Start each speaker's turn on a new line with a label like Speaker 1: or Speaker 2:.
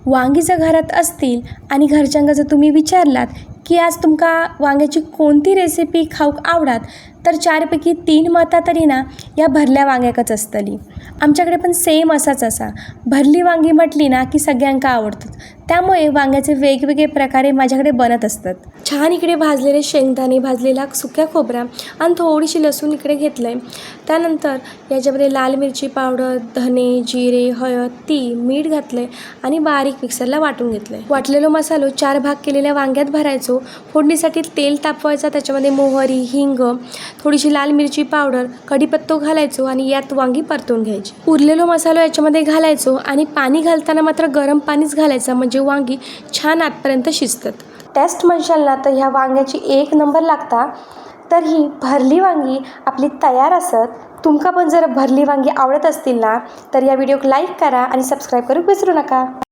Speaker 1: वांगी जर घरात असतील आणि घरच्यांका जर तुम्ही विचारलात की आज तुमका वांग्याची कोणती रेसिपी खाऊक आवडात, तर 4पैकी 3 मतां तरी ना या भरल्या वांग्याकच असतली। आमच्याकडे पण सेम असाच असा। भरली वांगी म्हटली ना की सगळ्यांका आवडतात, त्यामुळे वांग्याचे वेगवेगळे प्रकारे माझ्याकडे बनत असतात। छान इकडे भाजलेले शेंगदाणे, भाजलेला सुक्या खोबरा आणि थोडीशी लसूण इकडे घेतलं आहे। त्यानंतर याच्यामध्ये लाल मिरची पावडर, धने, जिरे, हळद, तीळ, मीठ घातलं आहे आणि बारीक मिक्सरला वाटून घेतलं आहे। वाटलेलो मसालो 4 भाग केलेल्या वांग्यात भरायचो। फोडणीसाठी तेल तापवायचा, त्याच्यामध्ये मोहरी, हिंग, थोडीशी लाल मिरची पावडर, कढीपत्ता घालायचो आणि यात वांगी परतून घ्यायची। उरलेलो मसालो याच्यामध्ये घालायचो आणि पाणी घालताना मात्र गरम पाणीच घालायचं, म्हणजे वांगी छान आतपर्यंत शिजतात। टेस्ट म्हणशाल ना तर ह्या वांग्याची 1 नंबर लागता। तर ही भरली वांगी आपली तयार असत। तुमका पण जर भरली वांगी आवडत असतील ना तर या व्हिडिओक लाईक करा आणि सबस्क्राईब करू विसरू नका।